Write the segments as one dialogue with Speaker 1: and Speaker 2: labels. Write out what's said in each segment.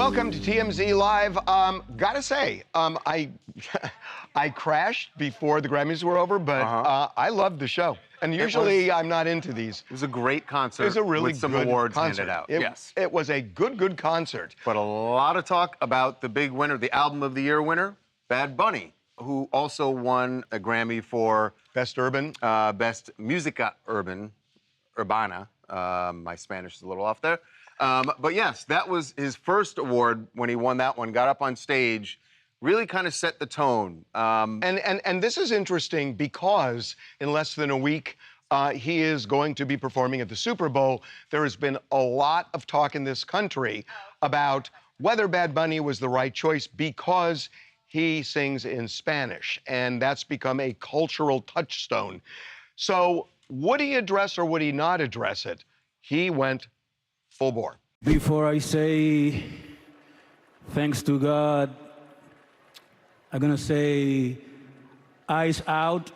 Speaker 1: Welcome to TMZ Live. Gotta say, I I crashed before the Grammys were over, but I loved the show. And usually I'm not into these.
Speaker 2: It was a great concert.
Speaker 1: It was a really
Speaker 2: with some
Speaker 1: good
Speaker 2: awards
Speaker 1: concert.
Speaker 2: handed out.
Speaker 1: Yes, it was a good concert.
Speaker 2: But a lot of talk about the big winner, the Album of the Year winner, Bad Bunny, who also won a Grammy for
Speaker 1: Best Urban,
Speaker 2: Best Música Urbana. My Spanish is a little off there. But yes, that was his first award when he won that one. Got up on stage, really kind of set the tone.
Speaker 1: And this is interesting because in less than a week, he is going to be performing at the Super Bowl. There has been a lot of talk in this country about whether Bad Bunny was the right choice because he sings in Spanish, and that's become a cultural touchstone. So would he address or would he not address it? He went full bore.
Speaker 3: Before I say thanks to God, I'm gonna say eyes out.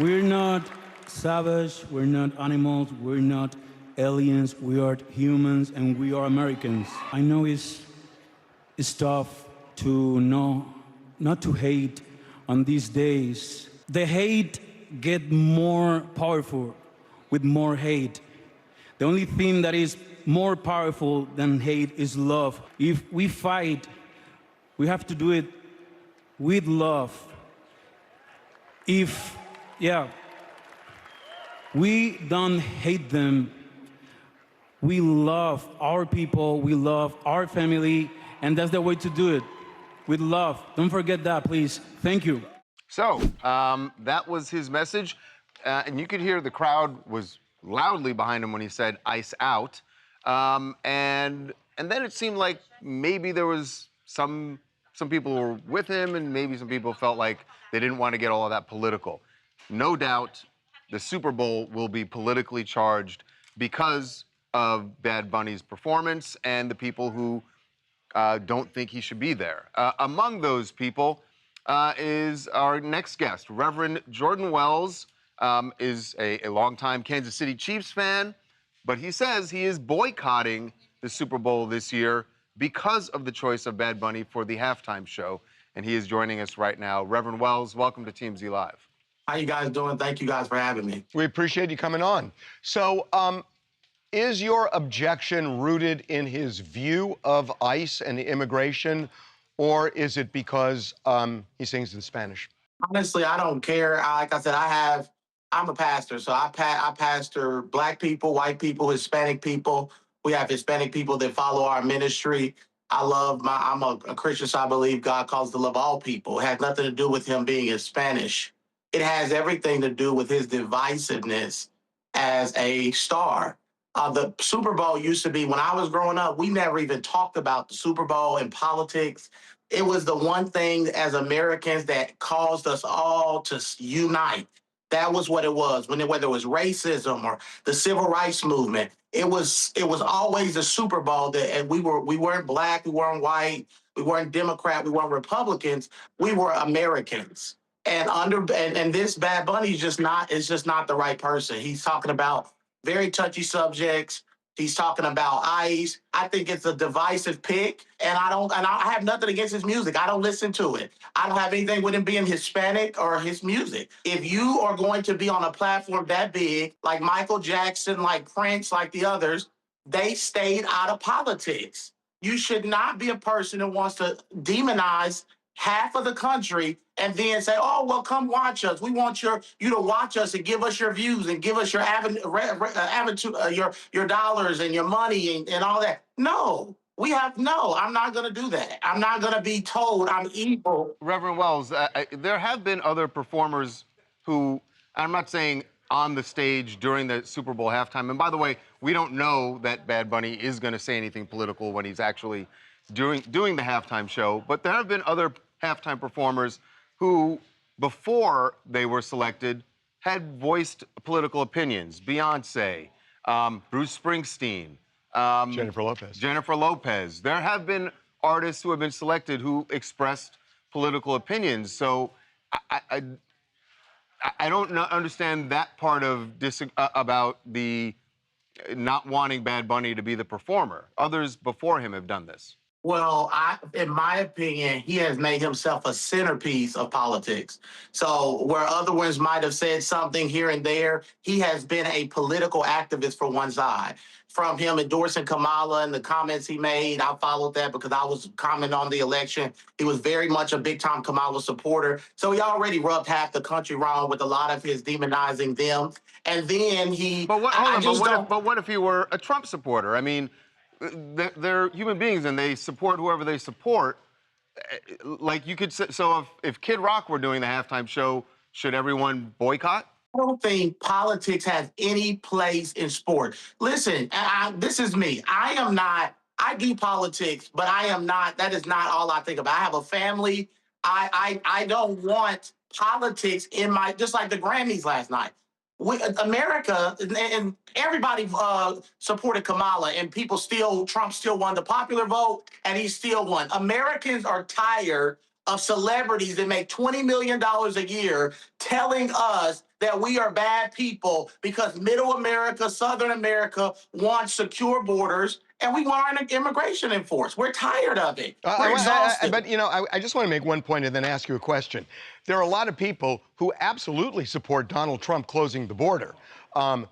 Speaker 3: We're not savage, we're not animals, we're not aliens, we are humans and we are Americans. I know it's tough to know, not to hate on these days. The hate get more powerful with more hate. The only thing that is more powerful than hate is love. If we fight, we have to do it with love. We don't hate them. We love our people, we love our family, and that's the way to do it, with love. Don't forget that, please. Thank you.
Speaker 2: So, that was his message, and you could hear the crowd was loudly behind him when he said "ice out," and then it seemed like maybe there was some people who were with him, and maybe some people felt like they didn't want to get all of that political. No doubt, the Super Bowl will be politically charged because of Bad Bunny's performance and the people who don't think he should be there. Among those people is our next guest. Reverend Jordan Wells is a longtime Kansas City Chiefs fan, but he says he is boycotting the Super Bowl this year because of the choice of Bad Bunny for the halftime show, and he is joining us right now. Reverend Wells, welcome to TMZ Live.
Speaker 4: How you guys doing? Thank you guys for having me.
Speaker 1: We appreciate you coming on. So, is your objection rooted in his view of ICE and immigration, or is it because he sings in Spanish?
Speaker 4: Honestly, I don't care. Like I said, I'm a pastor, so I pastor Black people, white people, Hispanic people. We have Hispanic people that follow our ministry. I'm a Christian, so I believe God calls to love all people. It has nothing to do with him being in Spanish. It has everything to do with his divisiveness as a star. The Super Bowl used to be, when I was growing up, we never even talked about the Super Bowl in politics. It was the one thing as Americans that caused us all to unite. That was what it was. Whether it was racism or the civil rights movement, it was always the Super Bowl and we weren't Black, we weren't white, we weren't Democrat, we weren't Republicans, we were Americans. And this Bad Bunny is just not the right person. He's talking about very touchy subjects. He's talking about ICE. I think it's a divisive pick, and I have nothing against his music. I don't listen to it. I don't have anything with him being Hispanic or his music. If you are going to be on a platform that big, like Michael Jackson, like Prince, like the others, they stayed out of politics. You should not be a person that wants to demonize half of the country and then say, "Oh, well, come watch us. We want you to watch us and give us your views and give us your your dollars and your money and all that." No, I'm not going to do that. I'm not going to be told I'm evil.
Speaker 2: Reverend Wells, there have been other performers who, I'm not saying on the stage during the Super Bowl halftime, and by the way, we don't know that Bad Bunny is going to say anything political when he's actually doing the halftime show, but there have been other halftime performers who, before they were selected, had voiced political opinions. Beyonce, Bruce Springsteen, Jennifer Lopez. There have been artists who have been selected who expressed political opinions. So I don't understand that part of about the not wanting Bad Bunny to be the performer. Others before him have done this.
Speaker 4: Well, in my opinion, he has made himself a centerpiece of politics. So where other ones might have said something here and there, he has been a political activist for one side. From him endorsing Kamala and the comments he made, I followed that because I was commenting on the election. He was very much a big-time Kamala supporter. So he already rubbed half the country wrong with a lot of his demonizing them. And then he...
Speaker 2: But what?
Speaker 4: I
Speaker 2: Hold on.
Speaker 4: just don't...
Speaker 2: But what if he were a Trump supporter? I mean, they're human beings and they support whoever they support. Like you could say, so if Kid Rock were doing the halftime show, should everyone boycott?
Speaker 4: I don't think politics has any place in sport. Listen, this is me. I do politics, but I am not, that is not all I think about. I have a family. I don't want politics in my, just like the Grammys last night. America and everybody supported Kamala, and Trump still won the popular vote, and he still won. Americans are tired of celebrities that make $20 million a year telling us that we are bad people because middle America, Southern America wants secure borders and we want our immigration enforced. We're tired of it. We're exhausted.
Speaker 1: But, you know, I just want to make one point and then ask you a question. There are a lot of people who absolutely support Donald Trump closing the border. And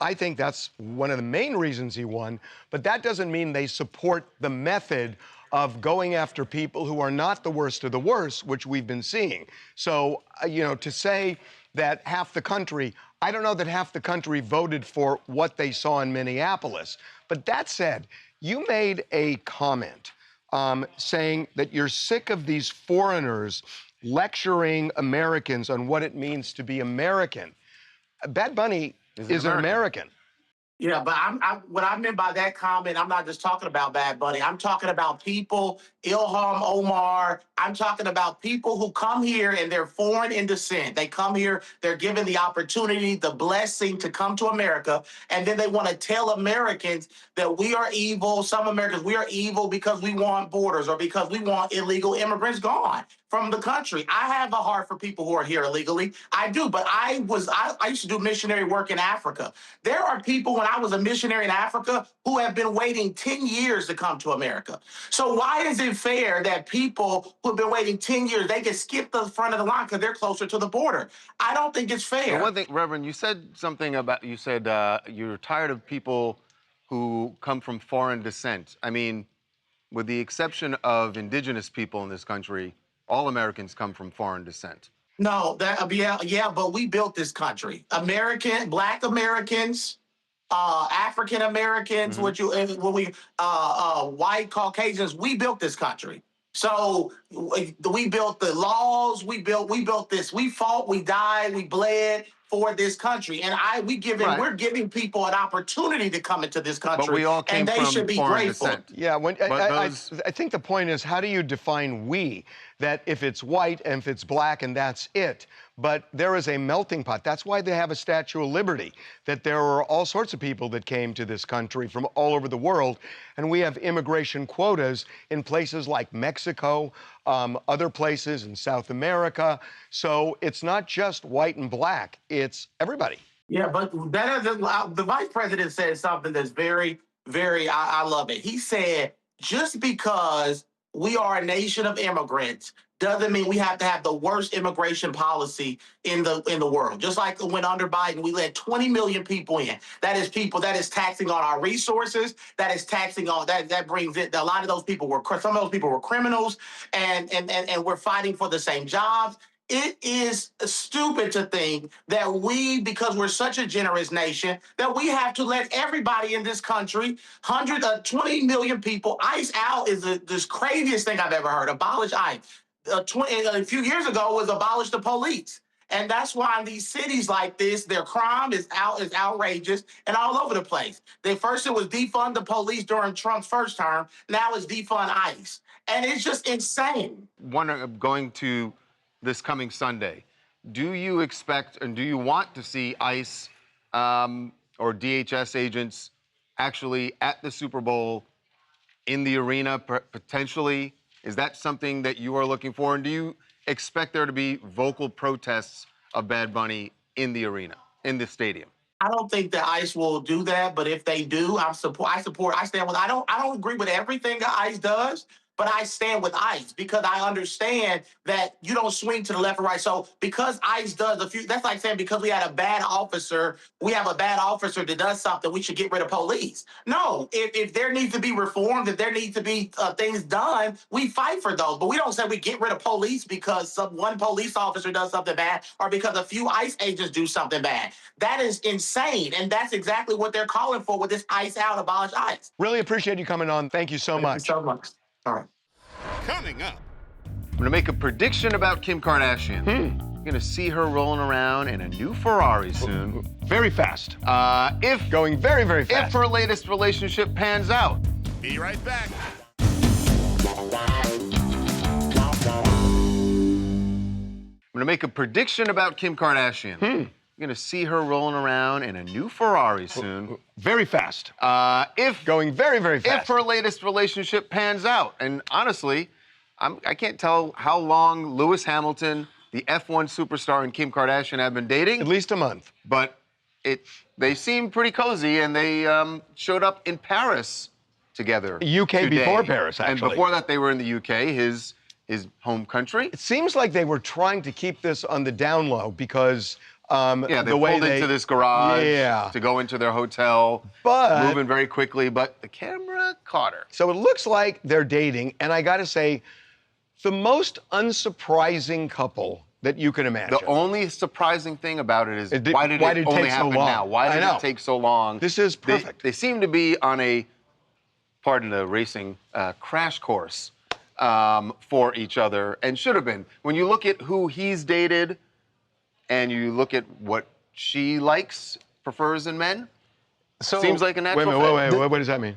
Speaker 1: I think that's one of the main reasons he won. But that doesn't mean they support the method of going after people who are not the worst of the worst, which we've been seeing. So, you know, to say that half the country, I don't know that half the country voted for what they saw in Minneapolis. But that said, you made a comment saying that you're sick of these foreigners lecturing Americans on what it means to be American. Bad Bunny is an American.
Speaker 4: Yeah, but what I meant by that comment, I'm not just talking about Bad Bunny. I'm talking about people, Ilham Omar. I'm talking about people who come here and they're foreign in descent. They come here, they're given the opportunity, the blessing to come to America, and then they want to tell Americans that we are evil. Some Americans, we are evil because we want borders or because we want illegal immigrants gone from the country. I have a heart for people who are here illegally. I do, but I used to do missionary work in Africa. There are people when I was a missionary in Africa who have been waiting 10 years to come to America. So why is it fair that people who have been waiting 10 years, they can skip the front of the line because they're closer to the border? I don't think it's fair.
Speaker 2: One thing, Reverend, you said something about, you said you're tired of people who come from foreign descent. I mean, with the exception of indigenous people in this country, all Americans come from foreign descent.
Speaker 4: No, yeah, but we built this country. Black Americans, African Americans, white Caucasians, we built this country. So we built the laws, we built this. We fought, we died, we bled for this country. And we're giving people an opportunity to come into this country.
Speaker 2: But we all came
Speaker 4: and they
Speaker 2: from
Speaker 4: should be
Speaker 2: foreign
Speaker 4: grateful.
Speaker 2: descent.
Speaker 1: Yeah, I think the point is, how do you define we? That if it's white and if it's black and that's it. But there is a melting pot. That's why they have a Statue of Liberty, that there are all sorts of people that came to this country from all over the world. And we have immigration quotas in places like Mexico, other places in South America. So it's not just white and black, it's everybody.
Speaker 4: Yeah, but the vice president said something that's very, very, I love it. He said, just because we are a nation of immigrants doesn't mean we have to have the worst immigration policy in the world. Just like when under Biden, we let 20 million people in. That is taxing on our resources. That is taxing on, that brings it, a lot of those people some of those people were criminals, and we're fighting for the same jobs. It is stupid to think that because we're such a generous nation, that we have to let everybody in this country, 20 million people, ICE out is the craziest thing I've ever heard. Abolish ICE. A few years ago was abolish the police. And that's why in these cities like this, their crime is outrageous and all over the place. First it was defund the police during Trump's first term. Now it's defund ICE. And it's just insane.
Speaker 2: Going to this coming Sunday, do you expect and do you want to see ICE or DHS agents actually at the Super Bowl in the arena potentially? Is that something that you are looking for? And do you expect there to be vocal protests of Bad Bunny in the arena, in the stadium.
Speaker 4: I don't think that ICE will do that, but if they do, I stand with. I don't agree with everything that ICE does, but I stand with ICE because I understand that you don't swing to the left or right. So because ICE does a few, that's like saying because we have a bad officer that does something, we should get rid of police. No, if there needs to be reforms, if there needs to be things done, we fight for those. But we don't say we get rid of police because one police officer does something bad or because a few ICE agents do something bad. That is insane, and that's exactly what they're calling for with this ICE out, abolish ICE.
Speaker 1: Really appreciate you coming on. Thank you so much.
Speaker 4: Thank you so much. All right.
Speaker 5: Coming up.
Speaker 2: I'm gonna make a prediction about Kim Kardashian. You're gonna see her rolling around in a new Ferrari soon.
Speaker 1: Very fast.
Speaker 2: If
Speaker 1: Going very, very fast.
Speaker 2: If her latest relationship pans out.
Speaker 5: Be right back.
Speaker 2: I'm gonna make a prediction about Kim Kardashian. You're gonna see her rolling around in a new Ferrari soon.
Speaker 1: Very fast.
Speaker 2: Going
Speaker 1: very, very fast.
Speaker 2: If her latest relationship pans out. And honestly, I can't tell how long Lewis Hamilton, the F1 superstar, and Kim Kardashian have been dating.
Speaker 1: At least a month.
Speaker 2: But they seem pretty cozy, and they showed up in Paris together.
Speaker 1: UK
Speaker 2: today.
Speaker 1: before Paris, actually.
Speaker 2: And before that, they were in the UK, his home country.
Speaker 1: It seems like they were trying to keep this on the down low because
Speaker 2: they
Speaker 1: the way
Speaker 2: pulled into this garage
Speaker 1: Yeah.
Speaker 2: to go into their hotel,
Speaker 1: But-
Speaker 2: moving very quickly, but the camera caught her.
Speaker 1: So it looks like they're dating, and I gotta say, the most unsurprising couple that you can imagine.
Speaker 2: The only surprising thing about it is why did
Speaker 1: it
Speaker 2: it only
Speaker 1: take so
Speaker 2: happen
Speaker 1: long?
Speaker 2: now? Why
Speaker 1: I
Speaker 2: did
Speaker 1: know.
Speaker 2: it take so long?
Speaker 1: This is perfect.
Speaker 2: They seem to be on a, pardon the racing, crash course for each other, and should have been. When you look at who he's dated, and you look at what she likes, prefers in men, seems like a natural fit.
Speaker 1: Wait, what does that mean?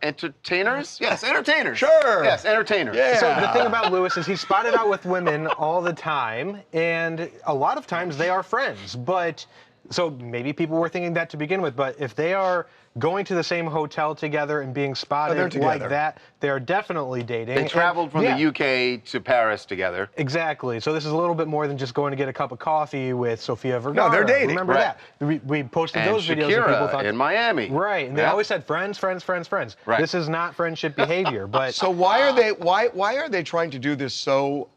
Speaker 2: Entertainers? Yes, entertainers.
Speaker 1: Sure.
Speaker 2: Yes, entertainers.
Speaker 1: Yeah.
Speaker 6: So the thing about Lewis is he's spotted out with women all the time, and a lot of times they are friends. But so maybe people were thinking that to begin with, but if they are going to the same hotel together and being spotted like
Speaker 1: together.
Speaker 6: that, they are definitely dating.
Speaker 2: They traveled from
Speaker 6: Yeah,
Speaker 2: the UK to Paris together.
Speaker 6: Exactly. So this is a little bit more than just going to get a cup of coffee with Sofia Vergara.
Speaker 1: they're dating.
Speaker 6: Remember
Speaker 2: Right.
Speaker 6: that? We posted
Speaker 2: And
Speaker 6: those videos and
Speaker 2: Shakira
Speaker 6: people thought
Speaker 2: in Miami.
Speaker 6: Right, and they
Speaker 2: Yeah.
Speaker 6: always said friends, friends, friends, friends.
Speaker 2: Right.
Speaker 6: This is not friendship behavior, but
Speaker 1: So why are they trying to do this so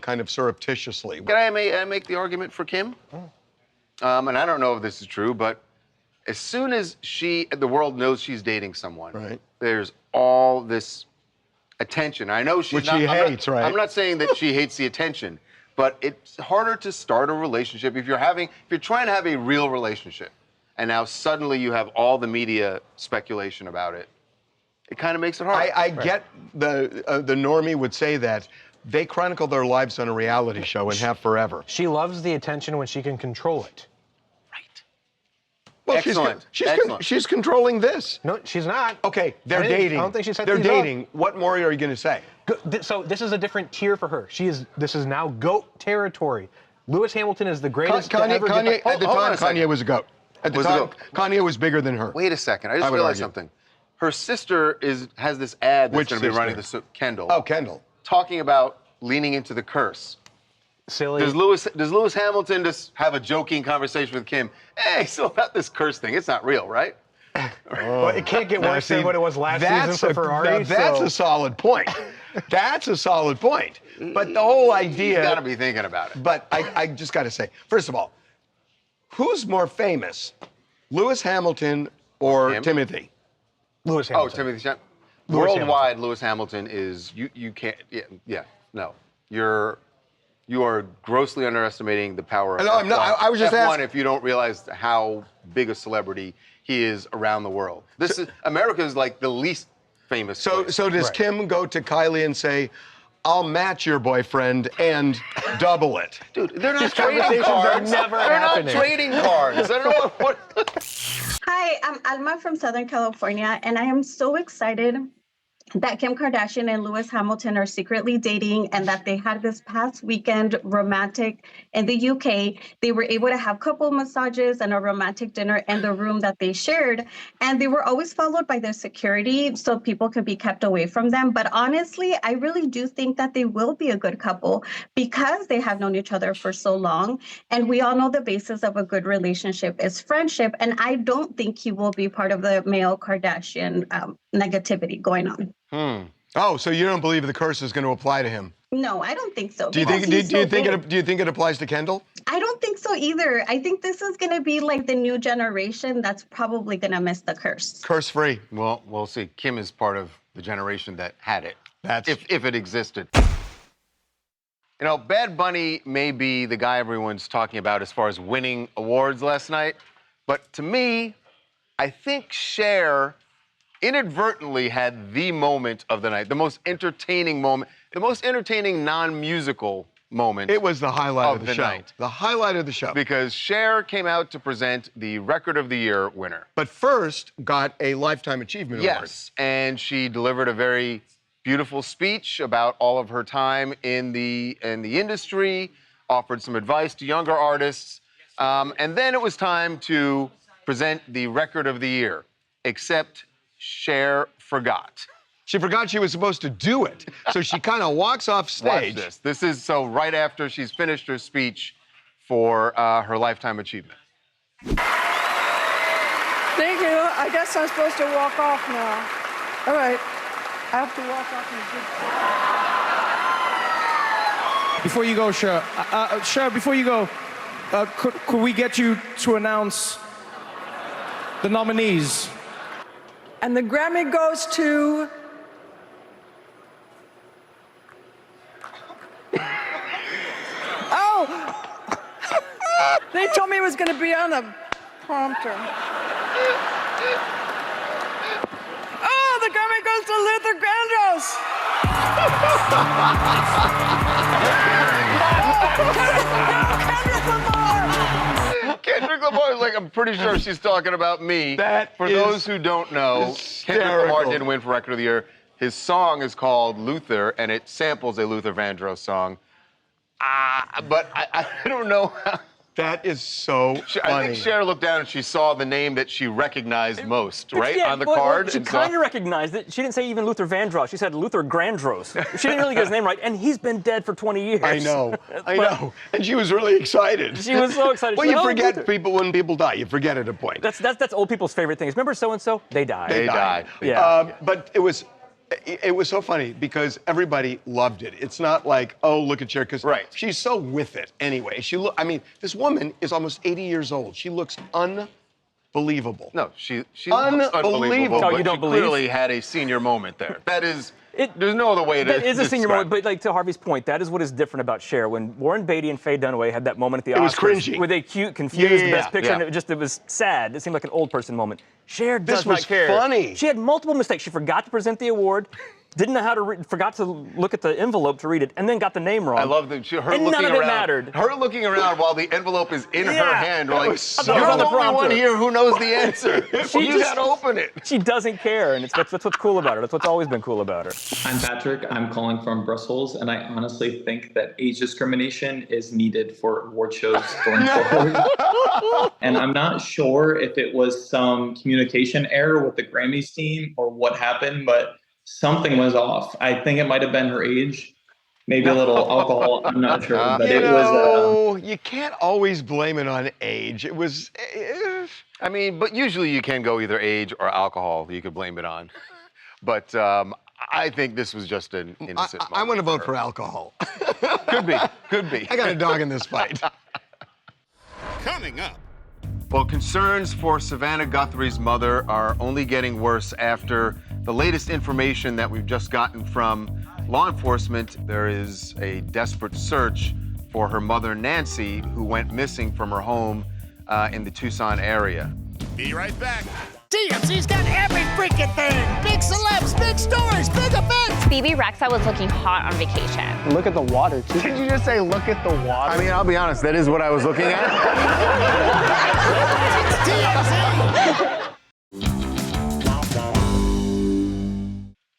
Speaker 1: kind of surreptitiously?
Speaker 2: Can I make the argument for Kim? And I don't know if this is true, but as soon as the world knows she's dating someone,
Speaker 1: Right.
Speaker 2: there's all this attention. I know she's
Speaker 1: Which
Speaker 2: not,
Speaker 1: she
Speaker 2: I'm not-
Speaker 1: hates, right?
Speaker 2: I'm not saying that she hates the attention, but it's harder to start a relationship if you're trying to have a real relationship, and now suddenly you have all the media speculation about it. It kind of makes it hard.
Speaker 1: I get the normie would say that they chronicle their lives on a reality show and have forever.
Speaker 6: she loves the attention when she can control it.
Speaker 1: Well,
Speaker 2: Excellent.
Speaker 1: She's controlling this.
Speaker 6: No, she's not.
Speaker 1: Okay, they're
Speaker 6: I
Speaker 1: dating.
Speaker 6: don't think she set
Speaker 1: They're
Speaker 6: these up.
Speaker 1: dating. What more are you going to say?
Speaker 6: So this is a different tier for her. This is now GOAT territory. Lewis Hamilton is the greatest to ever
Speaker 1: Kanye,
Speaker 6: get
Speaker 1: at the
Speaker 2: hold on
Speaker 1: time,
Speaker 2: a second.
Speaker 1: Kanye was a goat. At the
Speaker 2: Was a
Speaker 1: time,
Speaker 2: goat.
Speaker 1: Kanye was bigger than her.
Speaker 2: Wait a second. I
Speaker 1: I
Speaker 2: just
Speaker 1: would
Speaker 2: realized
Speaker 1: argue.
Speaker 2: something. Her sister has this ad that's
Speaker 1: Which
Speaker 2: going to be
Speaker 1: sister?
Speaker 2: running, Kendall.
Speaker 1: Oh, Kendall.
Speaker 2: Talking about leaning into the curse.
Speaker 6: silly.
Speaker 2: Does Lewis Hamilton just have a joking conversation with Kim? Hey, so about this curse thing, it's not real, right?
Speaker 6: Well, it can't get
Speaker 1: Now,
Speaker 6: worse
Speaker 1: see,
Speaker 6: than what it was last season for Ferrari.
Speaker 1: now that's
Speaker 6: so-
Speaker 1: a solid point. That's a solid point. But the whole idea.
Speaker 2: You got to be thinking about it.
Speaker 1: But I just got to say, first of all, who's more famous, Lewis Hamilton or
Speaker 2: Him?
Speaker 1: Timothy?
Speaker 6: Lewis
Speaker 2: Oh,
Speaker 6: Hamilton.
Speaker 2: Timothée Chalamet.
Speaker 6: Lewis
Speaker 2: Worldwide, Lewis Hamilton is you can't. No. You are grossly underestimating the power of
Speaker 1: No, I'm not.
Speaker 2: F1.
Speaker 1: I was just
Speaker 2: F1
Speaker 1: asking.
Speaker 2: if you don't realize how big a celebrity he is around the world. America is like the least famous.
Speaker 1: So
Speaker 2: place.
Speaker 1: does
Speaker 6: Right.
Speaker 1: Kim go to Kylie and say, I'll match your boyfriend and double it?
Speaker 2: Dude, they're not
Speaker 6: These
Speaker 2: trading
Speaker 6: conversations are
Speaker 2: cards.
Speaker 6: never
Speaker 2: They're
Speaker 6: happening.
Speaker 2: not trading cards. I don't know what.
Speaker 7: Hi, I'm Alma from Southern California, and I am so excited that Kim Kardashian and Lewis Hamilton are secretly dating and that they had this past weekend romantic in the UK. They were able to have couple massages and a romantic dinner in the room that they shared. And they were always followed by their security so people could be kept away from them. But honestly, I really do think that they will be a good couple because they have known each other for so long. And we all know the basis of a good relationship is friendship. And I don't think he will be part of the male Kardashian negativity going on.
Speaker 1: Oh, so you don't believe the curse is going to apply to him?
Speaker 7: No, I don't think so.
Speaker 1: Do you think? Do you think it applies to Kendall?
Speaker 7: I don't think so either. I think this is going to be like the new generation that's probably going to miss the curse.
Speaker 1: Curse free.
Speaker 2: Well, we'll see. Kim is part of the generation that had it.
Speaker 1: That's
Speaker 2: if it existed. You know, Bad Bunny may be the guy everyone's talking about as far as winning awards last night, but to me, I think Cher inadvertently had the moment of the night, the most entertaining moment, the most entertaining non-musical moment.
Speaker 1: It was the highlight of the show.
Speaker 2: Night.
Speaker 1: The highlight of the show.
Speaker 2: Because Cher came out to present the Record of the Year winner.
Speaker 1: But first got a Lifetime Achievement Award.
Speaker 2: Yes, and she delivered a very beautiful speech about all of her time in the industry, offered some advice to younger artists, and then it was time to present the Record of the Year, except Cher forgot.
Speaker 1: She forgot she was supposed to do it, so she kind of walks off stage.
Speaker 2: Watch this. This is so right after she's finished her speech for her Lifetime Achievement.
Speaker 8: Thank you. I guess I'm supposed to walk off now. All right. I have to walk off in a good...
Speaker 9: Before you go, Cher, Cher, before you go, could we get you to announce the nominees?
Speaker 8: And the Grammy goes to... Oh! They told me it was going to be on the prompter. Oh, the Grammy goes to Luther Vandross.
Speaker 2: Kendrick Lamar is like, I'm pretty sure she's talking about me. For those who don't know, Kendrick Lamar didn't win for Record of the Year. His song is called Luther, and it samples a Luther Vandross song. But I don't know how.
Speaker 1: That is so funny.
Speaker 2: I think Cher looked down and she saw the name that she recognized most, right, on the card.
Speaker 10: She kind of recognized it. She didn't say even Luther Vandross. She said Luther Grandros. She didn't really get his name right, and he's been dead for 20 years.
Speaker 1: I know. And she was really excited.
Speaker 10: She was so excited.
Speaker 1: Well, you forget people when people die. You forget at a point.
Speaker 10: That's old people's favorite thing. Remember so-and-so? They died.
Speaker 2: They died.
Speaker 10: Yeah.
Speaker 1: But it was so funny because everybody loved it. It's not like, oh, look at Cher, because she's so with it anyway. I mean, this woman is almost 80 years old. She looks unbelievable.
Speaker 2: No, she looks unbelievable.
Speaker 10: Oh, you don't believe?
Speaker 2: She clearly had a senior moment there. That is, there's no other way to
Speaker 10: That is a senior
Speaker 2: describe
Speaker 10: moment, but like to Harvey's point, that is what is different about Cher. When Warren Beatty and Faye Dunaway had that moment at the Oscars.
Speaker 1: It was cringy.
Speaker 10: Where they cute, confused the best picture,
Speaker 2: yeah.
Speaker 10: and it was sad. It seemed like an old person moment. Cher does
Speaker 1: This was
Speaker 10: not care.
Speaker 1: funny.
Speaker 10: She had multiple mistakes. She forgot to present the award. Didn't know how to read, forgot to look at the envelope to read it, and then got the name wrong.
Speaker 2: I love that her
Speaker 10: and
Speaker 2: looking
Speaker 10: none of it
Speaker 2: around.
Speaker 10: mattered.
Speaker 2: Her looking around while the envelope is in her hand. We're like,
Speaker 1: so
Speaker 2: you're
Speaker 10: on
Speaker 2: the
Speaker 10: the
Speaker 2: only one
Speaker 10: prompter.
Speaker 2: here who knows the answer. You gotta open it.
Speaker 10: She doesn't care, and that's what's cool about her. That's what's always been cool about her.
Speaker 11: I'm Patrick. I'm calling from Brussels, and I honestly think that age discrimination is needed for award shows going forward. And I'm not sure if it was some communication error with the Grammys team or what happened, but something was off. I think it might have been her age, maybe a little alcohol. I'm not sure, but it was.
Speaker 1: You can't always blame it on age. It was.
Speaker 2: I mean, but usually you can go either age or alcohol. You could blame it on. But I think this was just an innocent moment.
Speaker 1: I want to vote for alcohol.
Speaker 2: Could be. Could be.
Speaker 1: I got a dog in this fight.
Speaker 5: Coming up.
Speaker 2: Well, concerns for Savannah Guthrie's mother are only getting worse after the latest information that we've just gotten from law enforcement. There is a desperate search for her mother, Nancy, who went missing from her home in the Tucson area.
Speaker 5: Be right back.
Speaker 12: TMZ's got every freaking thing. Big celebs, big stories, big events.
Speaker 13: BB Rexa was looking hot on vacation.
Speaker 6: Look at the water, too.
Speaker 2: Did you just say, look at the water? I mean, I'll be honest, that is what I was looking at.
Speaker 12: TMZ.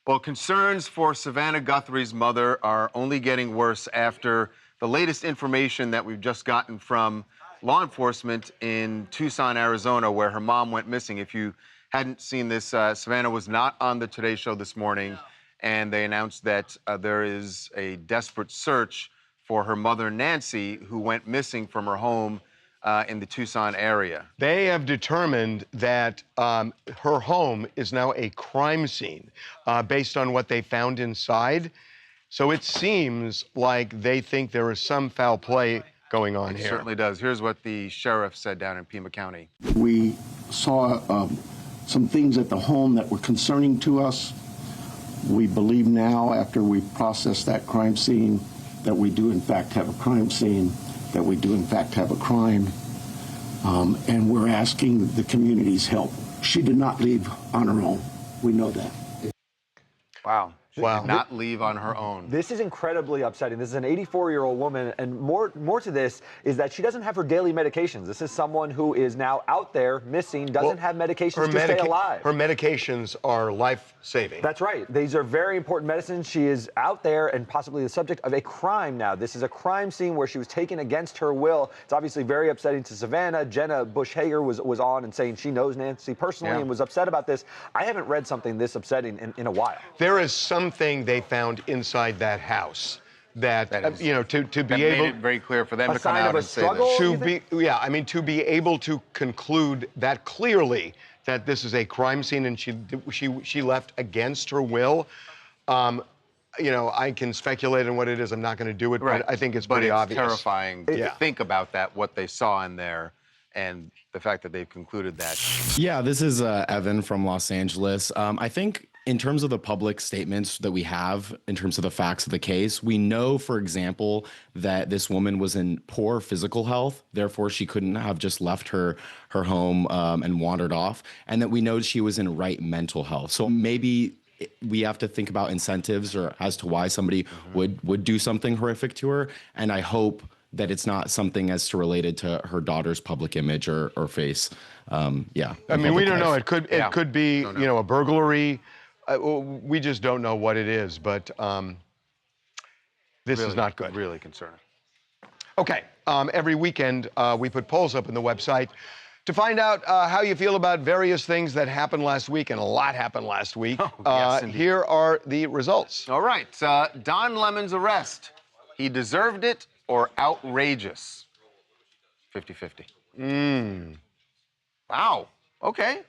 Speaker 2: Well, Well, concerns for Savannah Guthrie's mother are only getting worse after the latest information that we've just gotten from law enforcement in Tucson, Arizona, where her mom went missing. If you hadn't seen this, Savannah was not on the Today Show this morning, and they announced that there is a desperate search for her mother, Nancy, who went missing from her home in the Tucson area.
Speaker 1: They have determined that her home is now a crime scene based on what they found inside. So it seems like they think there is some foul play going on here.
Speaker 2: It certainly does. Here's what the sheriff said down in Pima County.
Speaker 14: We saw some things at the home that were concerning to us. We believe now, after we processed that crime scene, that we do in fact have a crime scene, that we do in fact have a crime, and we're asking the community's help. She did not leave on her own. We know that.
Speaker 2: Wow. She did not leave on her own.
Speaker 15: This is incredibly upsetting. This is an 84-year-old woman, and more to this is that she doesn't have her daily medications. This is someone who is now out there missing, doesn't have medications to stay alive.
Speaker 1: Her medications are life-saving.
Speaker 15: That's right. These are very important medicines. She is out there and possibly the subject of a crime now. This is a crime scene where she was taken against her will. It's obviously very upsetting to Savannah. Jenna Bush Hager was on and saying she knows Nancy personally and was upset about this. I haven't read something this upsetting in a while.
Speaker 1: There is something they found inside that house that you know, to be
Speaker 2: that
Speaker 1: able
Speaker 2: made it very clear for them
Speaker 15: a
Speaker 2: to come
Speaker 15: sign
Speaker 2: out
Speaker 15: of a
Speaker 2: and say
Speaker 15: struggle,
Speaker 2: this.
Speaker 1: to be, yeah, I mean, to be able to conclude that clearly that this is a crime scene and she left against her will. You know, I can speculate on what it is. I'm not going to do it, but I think it's pretty obvious.
Speaker 2: Terrifying to think about that, what they saw in there, and the fact that they've concluded that.
Speaker 16: Yeah, this is Evan from Los Angeles. I think in terms of the public statements that we have, in terms of the facts of the case, we know, for example, that this woman was in poor physical health. Therefore, she couldn't have just left her home and wandered off. And that we know she was in right mental health. So maybe we have to think about incentives or as to why somebody would do something horrific to her. And I hope that it's not something as to related to her daughter's public image or face. Yeah.
Speaker 1: I mean, we don't know. It could be, you know, a burglary. We just don't know what it is, but this is not good.
Speaker 2: Really concerning.
Speaker 1: Okay, every weekend we put polls up on the website to find out how you feel about various things that happened last week, and a lot happened last week.
Speaker 2: Yes,
Speaker 1: here are the results.
Speaker 2: All right, Don Lemon's arrest. He deserved it or outrageous? 50-50. Wow, okay.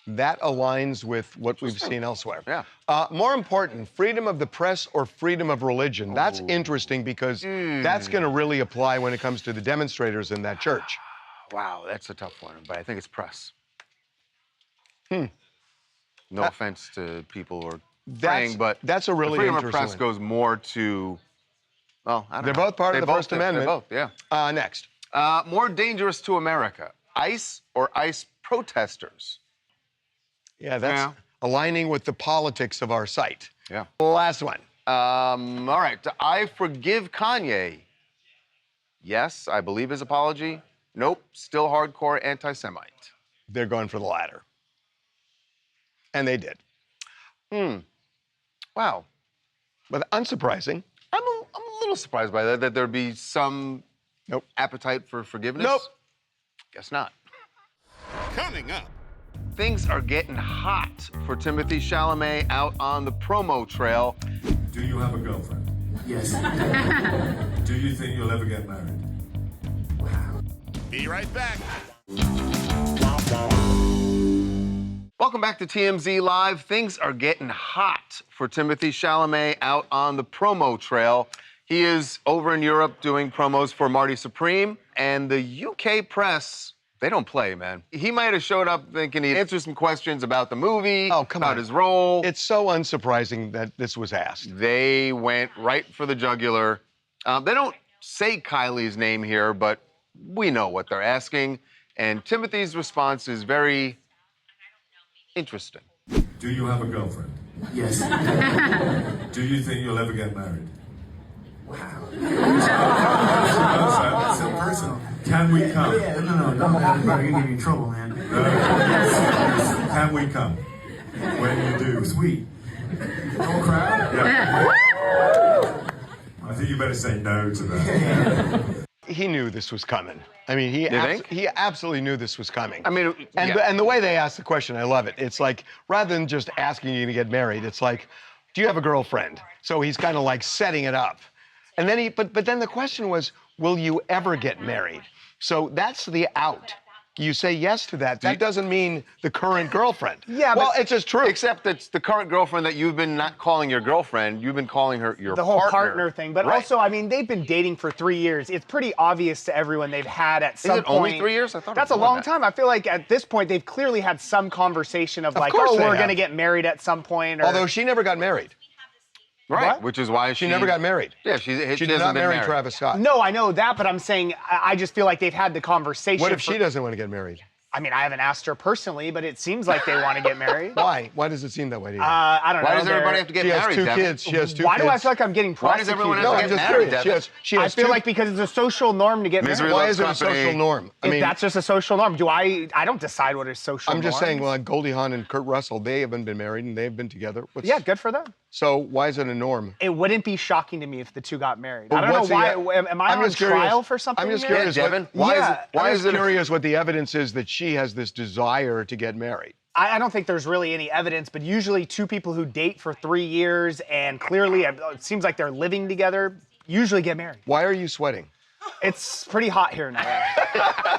Speaker 1: That aligns with what we've seen elsewhere.
Speaker 2: Yeah.
Speaker 1: More important, freedom of the press or freedom of religion? That's interesting because that's going to really apply when it comes to the demonstrators in that church.
Speaker 2: Wow, that's a tough one, but I think it's press. No offense to people who are praying, but
Speaker 1: that's a really
Speaker 2: freedom
Speaker 1: interesting
Speaker 2: of press goes more to, well, I don't know.
Speaker 1: They're both part of the First Amendment.
Speaker 2: They're both, yeah.
Speaker 1: Next.
Speaker 2: More dangerous to America, ICE or ICE protesters?
Speaker 1: Yeah, that's aligning with the politics of our site.
Speaker 2: Yeah.
Speaker 1: Last one.
Speaker 2: All right. I forgive Kanye. Yes, I believe his apology. Nope, still hardcore anti-Semite.
Speaker 1: They're going for the latter. And they did.
Speaker 2: Wow.
Speaker 1: But unsurprising.
Speaker 2: I'm a little surprised by that there'd be some appetite for forgiveness.
Speaker 1: Nope.
Speaker 2: Guess not.
Speaker 5: Coming up.
Speaker 2: Things are getting hot for Timothée Chalamet out on the promo trail.
Speaker 17: Do you have a girlfriend?
Speaker 4: Yes.
Speaker 17: Do you think you'll ever get married?
Speaker 5: Be right back.
Speaker 2: Welcome back to TMZ Live. Things are getting hot for Timothée Chalamet out on the promo trail. He is over in Europe doing promos for Marty Supreme, and the UK press, they don't play, man. He might have showed up thinking he'd answer some questions about the movie, about his role.
Speaker 1: It's so unsurprising that this was asked.
Speaker 2: They went right for the jugular. They don't say Kylie's name here, but we know what they're asking. And Timothy's response is very interesting.
Speaker 17: Do you have a girlfriend?
Speaker 4: Yes.
Speaker 17: Do you think you'll ever get married?
Speaker 4: Wow.
Speaker 17: That's so personal. Can we come?
Speaker 4: Yeah, no, you're gonna get me in trouble, man.
Speaker 17: Can we come? When you do.
Speaker 4: Sweet.
Speaker 17: Whole crowd? Yeah. I think you better say no to that.
Speaker 1: He knew this was coming. I mean, he absolutely knew this was coming.
Speaker 2: I mean,
Speaker 1: and the way they asked the question, I love it. It's like, rather than just asking you to get married, it's like, do you have a girlfriend? So he's kind of like setting it up. And then but then the question was, will you ever get married? So that's the out. You say yes to that. That doesn't mean the current girlfriend.
Speaker 2: Yeah,
Speaker 1: well,
Speaker 2: but
Speaker 1: it's just true.
Speaker 2: Except it's the current girlfriend that you've been not calling your girlfriend. You've been calling her your
Speaker 18: the whole
Speaker 2: partner
Speaker 18: thing. But
Speaker 2: right.
Speaker 18: also, I mean, they've been dating for 3 years. It's pretty obvious to everyone they've had at some
Speaker 2: Is it
Speaker 18: point.
Speaker 2: only 3 years? I thought
Speaker 18: That's
Speaker 2: it
Speaker 18: a
Speaker 2: was more
Speaker 18: long
Speaker 2: than that.
Speaker 18: time. I feel like at this point they've clearly had some conversation of like,
Speaker 1: course
Speaker 18: oh,
Speaker 1: they
Speaker 18: we're
Speaker 1: have.
Speaker 18: going to get married at some point. Or...
Speaker 1: Although she never got married.
Speaker 2: Right,
Speaker 18: What?
Speaker 2: which is why
Speaker 1: She never got married.
Speaker 2: Yeah, she
Speaker 1: She did
Speaker 2: hasn't
Speaker 1: not
Speaker 2: been
Speaker 1: marry
Speaker 2: married.
Speaker 1: Travis Scott.
Speaker 18: No, I know that, but I'm saying I just feel like they've had the conversation.
Speaker 1: What if she doesn't want to get married?
Speaker 18: I mean, I haven't asked her personally, but it seems like they want to get married.
Speaker 1: Why? Why does it seem that way to you?
Speaker 18: I don't know.
Speaker 2: Why does everybody have to get
Speaker 1: She has
Speaker 2: married,
Speaker 1: two
Speaker 2: Devin?
Speaker 1: kids. She has two
Speaker 18: Why
Speaker 1: kids.
Speaker 18: do I feel like I'm getting
Speaker 2: Why does
Speaker 18: prosecuted?
Speaker 2: everyone have
Speaker 1: No,
Speaker 2: to
Speaker 1: I'm
Speaker 2: get
Speaker 1: just
Speaker 2: married,
Speaker 1: curious.
Speaker 2: Devin?
Speaker 1: She
Speaker 18: I
Speaker 1: has
Speaker 18: feel
Speaker 1: two.
Speaker 18: like because it's a social norm to get
Speaker 2: Misery
Speaker 18: married.
Speaker 1: Why
Speaker 2: loves
Speaker 1: is it a
Speaker 2: company.
Speaker 1: social norm? I
Speaker 18: If
Speaker 1: mean,
Speaker 18: that's just a social norm, I don't decide what is social
Speaker 1: I'm just
Speaker 18: norm.
Speaker 1: saying, well, like Goldie Hawn and Kurt Russell, they haven't been married and they've been together.
Speaker 18: Yeah, good for them.
Speaker 1: So why is it a norm?
Speaker 18: It wouldn't be shocking to me if the two got married.
Speaker 1: But
Speaker 18: I don't know
Speaker 1: what's the-
Speaker 18: why. Am I
Speaker 1: I'm
Speaker 18: on
Speaker 1: just curious-
Speaker 18: trial for something?
Speaker 1: I'm just
Speaker 18: here?
Speaker 1: curious.
Speaker 2: Devin,
Speaker 18: Yeah.
Speaker 2: why is it
Speaker 1: curious what the evidence is that she has this desire to get married?
Speaker 18: I don't think there's really any evidence, but usually two people who date for 3 years and clearly it seems like they're living together usually get married.
Speaker 1: Why are you sweating?
Speaker 18: It's pretty hot here now.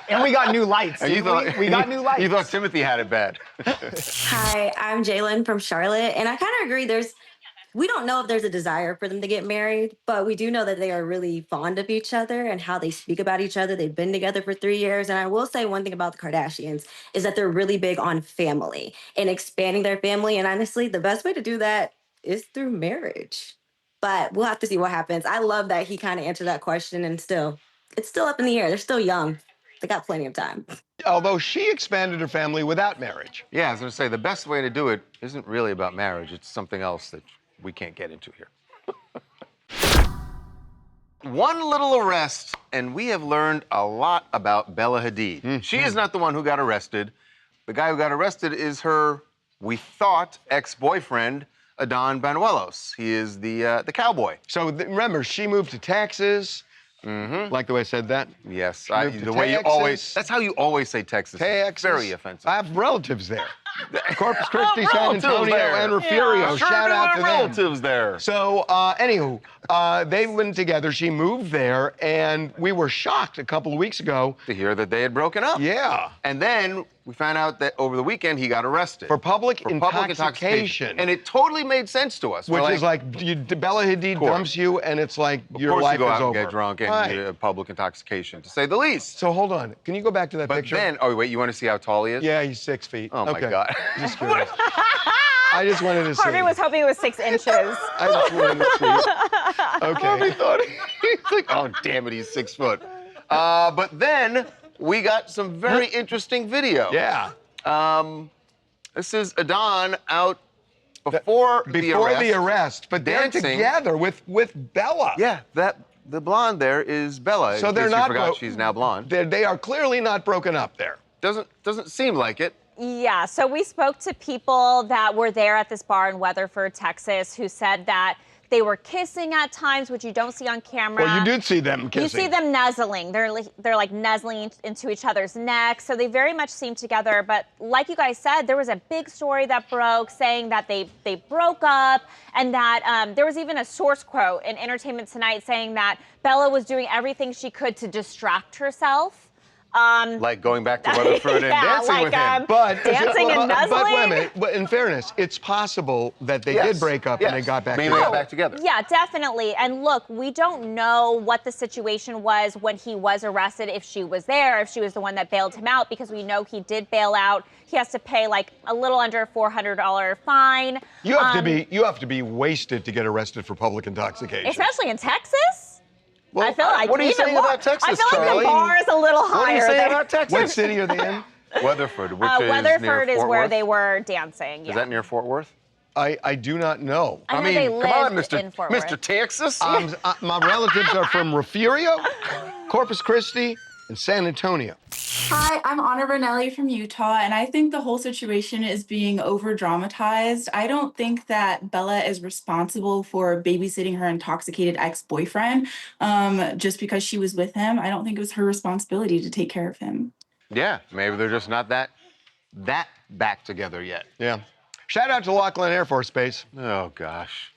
Speaker 18: And we got new lights.
Speaker 2: And you
Speaker 18: didn't
Speaker 2: thought
Speaker 18: we got new lights.
Speaker 2: You thought Timothy had it bad.
Speaker 19: Hi, I'm Jalen from Charlotte, and I kind of agree. We don't know if there's a desire for them to get married, but we do know that they are really fond of each other and how they speak about each other. They've been together for 3 years. And I will say one thing about the Kardashians is that they're really big on family and expanding their family. And honestly, the best way to do that is through marriage. But we'll have to see what happens. I love that he kind of answered that question, and it's still up in the air. They're still young. They got plenty of time.
Speaker 1: Although she expanded her family without marriage.
Speaker 2: Yeah, I was going to say, the best way to do it isn't really about marriage. It's something else that we can't get into here. One little arrest, and we have learned a lot about Bella Hadid.
Speaker 1: Mm-hmm.
Speaker 2: She is not the one who got arrested. The guy who got arrested is her, we thought, ex-boyfriend, Adon Banuelos. He is the cowboy.
Speaker 1: So remember, she moved to Texas.
Speaker 2: Mm-hmm.
Speaker 1: Like the way I said that?
Speaker 2: Yes,
Speaker 1: Moved to
Speaker 2: the way you
Speaker 1: Texas.
Speaker 2: always, that's how you always say Texas.
Speaker 1: Texas.
Speaker 2: Very offensive.
Speaker 1: I have relatives there. Corpus Christi, San
Speaker 2: Relatives
Speaker 1: Antonio,
Speaker 2: there.
Speaker 1: and Refugio.
Speaker 2: Yeah, sure
Speaker 1: Shout
Speaker 2: do
Speaker 1: out
Speaker 2: have
Speaker 1: to them.
Speaker 2: relatives there.
Speaker 1: So, anywho, they went together. She moved there, and we were shocked a couple of weeks ago
Speaker 2: to hear that they had broken up.
Speaker 1: Yeah.
Speaker 2: And then we found out that over the weekend he got arrested.
Speaker 1: For public intoxication.
Speaker 2: And it totally made sense to us.
Speaker 1: Which is like Bella Hadid dumps you, and it's like your life
Speaker 2: you go
Speaker 1: is
Speaker 2: out
Speaker 1: over.
Speaker 2: and get drunk and
Speaker 1: Right.
Speaker 2: public intoxication, to say the least.
Speaker 1: So hold on. Can you go back to that
Speaker 2: But
Speaker 1: picture?
Speaker 2: then, oh wait, you want to see how tall he is?
Speaker 1: Yeah, he's 6 feet.
Speaker 2: Oh my
Speaker 1: Okay.
Speaker 2: God.
Speaker 1: Just curious. I just wanted to see.
Speaker 13: Harvey was hoping it was 6 inches.
Speaker 1: I just wanted to see. Okay.
Speaker 2: Harvey thought he's like, oh damn it, he's 6 foot. But then we got some very interesting video.
Speaker 1: Yeah.
Speaker 2: This is Adon out before the arrest,
Speaker 1: but they're
Speaker 2: dancing
Speaker 1: together with Bella.
Speaker 2: Yeah, the blonde there is Bella.
Speaker 1: So
Speaker 2: in
Speaker 1: they're
Speaker 2: case you
Speaker 1: not
Speaker 2: forgot she's now blonde.
Speaker 1: They are clearly not broken up there.
Speaker 2: Doesn't seem like it.
Speaker 13: Yeah, so we spoke to people that were there at this bar in Weatherford, Texas, who said that they were kissing at times, which you don't see on camera.
Speaker 1: Well, you did see them kissing.
Speaker 13: You see them nuzzling. They're like nuzzling into each other's necks. So they very much seem together. But like you guys said, there was a big story that broke saying that they broke up, and that there was even a source quote in Entertainment Tonight saying that Bella was doing everything she could to distract herself.
Speaker 2: Like going back to Weatherford and dancing with him.
Speaker 1: But
Speaker 13: dancing and nuzzling.
Speaker 1: But wait a minute. But in fairness, it's possible that they did break up and they got back
Speaker 2: Maybe
Speaker 1: together.
Speaker 2: they got back together.
Speaker 13: Yeah, definitely. And look, we don't know what the situation was when he was arrested, if she was there, if she was the one that bailed him out, because we know he did bail out. He has to pay like a little under a $400 fine.
Speaker 1: You have to be wasted to get arrested for public intoxication.
Speaker 13: Especially in Texas?
Speaker 1: Well,
Speaker 13: I feel like
Speaker 1: what are you
Speaker 13: even
Speaker 1: saying
Speaker 13: more.
Speaker 1: about Texas,
Speaker 13: I feel like
Speaker 1: Charlie?
Speaker 13: the bar is a little higher.
Speaker 2: What are you saying
Speaker 13: there.
Speaker 2: about Texas?
Speaker 1: What city are they in?
Speaker 2: Weatherford, which is
Speaker 13: Weatherford
Speaker 2: near
Speaker 13: is
Speaker 2: Fort
Speaker 13: where
Speaker 2: Worth?
Speaker 13: they were dancing.
Speaker 2: Is
Speaker 13: Yeah.
Speaker 2: that near Fort Worth?
Speaker 1: I do not know.
Speaker 13: I know they
Speaker 2: come on,
Speaker 13: lived in Fort Worth.
Speaker 2: Mr. Texas.
Speaker 1: My relatives are from Refugio, Corpus Christi, in San Antonio.
Speaker 20: Hi, I'm Anna Ranelli from Utah, and I think the whole situation is being over dramatized. I don't think that Bella is responsible for babysitting her intoxicated ex-boyfriend just because she was with him. I don't think it was her responsibility to take care of him.
Speaker 2: Yeah, maybe they're just not that back together yet.
Speaker 1: Yeah. Shout out to Laughlin Air Force Base.
Speaker 2: Oh, gosh.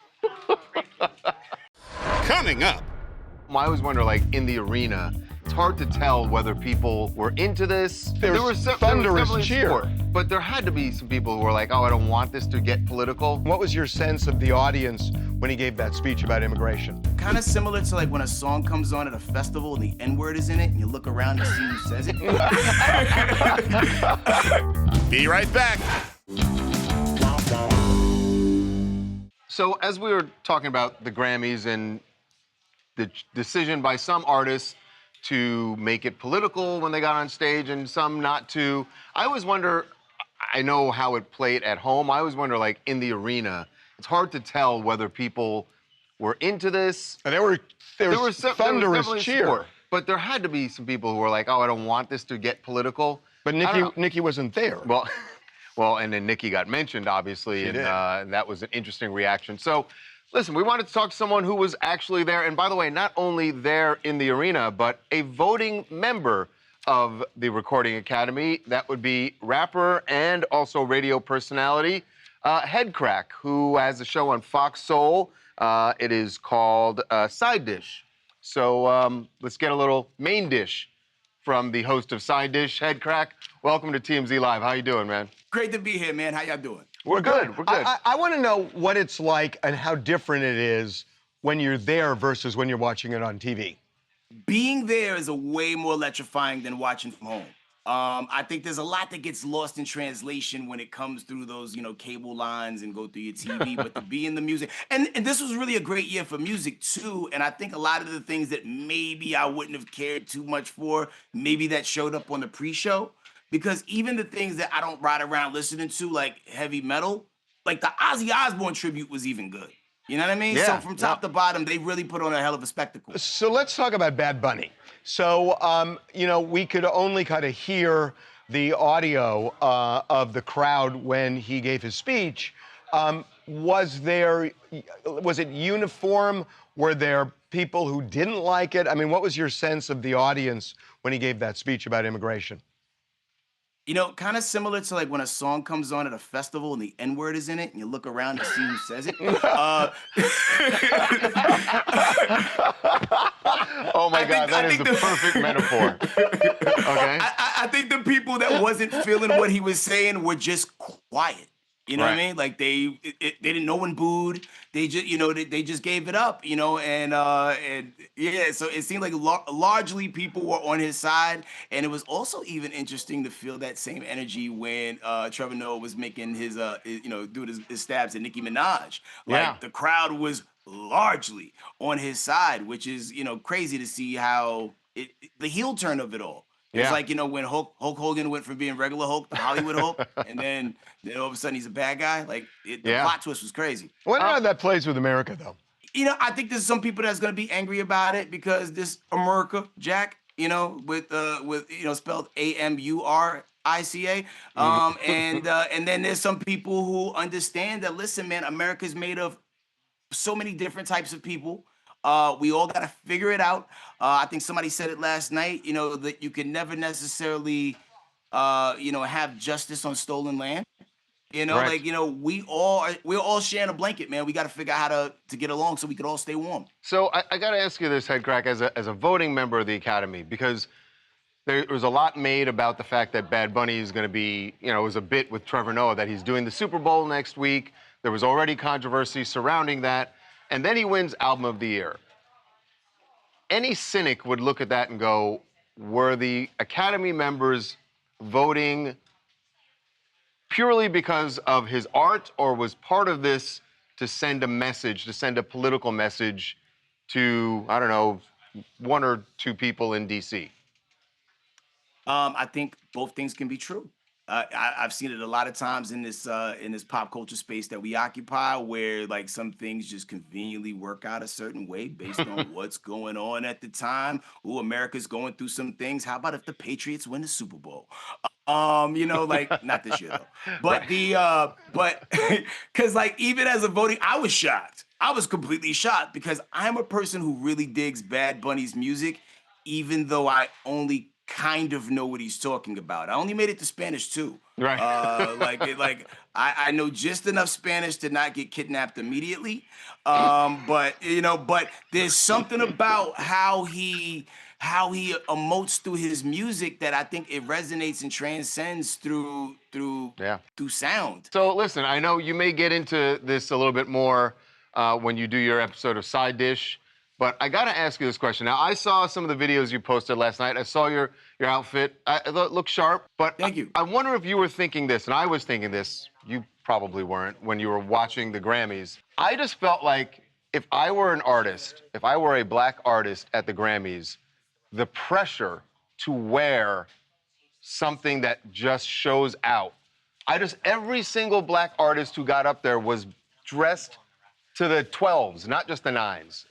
Speaker 5: Coming up.
Speaker 2: I always wonder, like, in the arena, it's hard to tell whether people were into this.
Speaker 1: There was thunderous cheer.
Speaker 2: Support, but there had to be some people who were like, oh, I don't want this to get political.
Speaker 1: What was your sense of the audience when he gave that speech about immigration?
Speaker 21: Kind of similar to like when a song comes on at a festival and the N-word is in it and you look around to see who says it.
Speaker 5: Be right back.
Speaker 2: So as we were talking about the Grammys and the decision by some artists to make it political when they got on stage and some not to, I always wonder, I know how it played at home, I always wonder, like, in the arena, it's hard to tell whether people were into this.
Speaker 1: And there was thunderous cheer.
Speaker 2: Support, but there had to be some people who were like, oh, I don't want this to get political.
Speaker 1: But Nikki wasn't there.
Speaker 2: Well, and then Nikki got mentioned, obviously, and that was an interesting reaction. So, listen, we wanted to talk to someone who was actually there, and by the way, not only there in the arena, but a voting member of the Recording Academy. That would be rapper and also radio personality, Headcrack, who has a show on Fox Soul. It is called Side Dish. So let's get a little main dish from the host of Side Dish, Headcrack. Welcome to TMZ Live. How you doing, man?
Speaker 21: Great to be here, man. How y'all doing?
Speaker 2: We're good. We're good.
Speaker 1: I want to know what it's like and how different it is when you're there versus when you're watching it on TV.
Speaker 21: Being there is a way more electrifying than watching from home. I think there's a lot that gets lost in translation when it comes through those, cable lines and go through your TV, but to be in the music. And this was really a great year for music, too. And I think a lot of the things that maybe I wouldn't have cared too much for, maybe that showed up on the pre-show. Because even the things that I don't ride around listening to, like heavy metal, like the Ozzy Osbourne tribute was even good. You know what I mean?
Speaker 1: Yeah,
Speaker 21: So from top to bottom, they really put on a hell of a spectacle.
Speaker 1: So let's talk about Bad Bunny. So, we could only kind of hear the audio of the crowd when he gave his speech. Was it uniform? Were there people who didn't like it? I mean, what was your sense of the audience when he gave that speech about immigration?
Speaker 21: Kind of similar to like when a song comes on at a festival and the N-word is in it and you look around to see who says it.
Speaker 2: Oh my God, that is the perfect metaphor. Okay.
Speaker 21: I think the people that wasn't feeling what he was saying were just quiet. You know what I mean? Like they didn't. No one booed. They just, they just gave it up. And yeah. So it seemed like largely people were on his side, and it was also even interesting to feel that same energy when Trevor Noah was making his doing his stabs at Nicki Minaj. Like the crowd was largely on his side, which is crazy to see how the heel turn of it all. It's like, when Hulk Hogan went from being regular Hulk to Hollywood Hulk, and then all of a sudden he's a bad guy. Like, the plot twist was crazy.
Speaker 1: I wonder how that plays with America, though.
Speaker 21: I think there's some people that's going to be angry about it because this America, Jack, with spelled AMURICA. And then there's some people who understand that, listen, man, America's made of so many different types of people. We all got to figure it out. I think somebody said it last night, that you can never necessarily, have justice on stolen land.
Speaker 2: Right.
Speaker 21: We're all sharing a blanket, man. We got to figure out how to get along so we could all stay warm.
Speaker 2: So I got to ask you this, Headcrack, as a voting member of the Academy, because there was a lot made about the fact that Bad Bunny is going to be, it was a bit with Trevor Noah that he's doing the Super Bowl next week. There was already controversy surrounding that. And then he wins Album of the Year. Any cynic would look at that and go, were the Academy members voting purely because of his art, or was part of this to send a message, to send a political message to, I don't know, one or two people in D.C.?
Speaker 21: I think both things can be true. I've seen it a lot of times in this pop culture space that we occupy, where like some things just conveniently work out a certain way based on what's going on at the time. Ooh, America's going through some things. How about if the Patriots win the Super Bowl? You know, like not this year though. But because like even as a voting, I was shocked. I was completely shocked because I'm a person who really digs Bad Bunny's music, even though I only kind of know what he's talking about. I only made it to Spanish too.
Speaker 2: Right.
Speaker 21: I know just enough Spanish to not get kidnapped immediately. But there's something about how he emotes through his music that I think it resonates and transcends through sound.
Speaker 2: So listen, I know you may get into this a little bit more when you do your episode of Side Dish. But I gotta ask you this question. Now, I saw some of the videos you posted last night. I saw your outfit. It looked sharp. But
Speaker 21: thank you.
Speaker 2: I wonder if you were thinking this, and I was thinking this. You probably weren't when you were watching the Grammys. I just felt like if I were an artist, if I were a black artist at the Grammys, the pressure to wear something that just shows out. Every single black artist who got up there was dressed to the 12s, not just the 9s.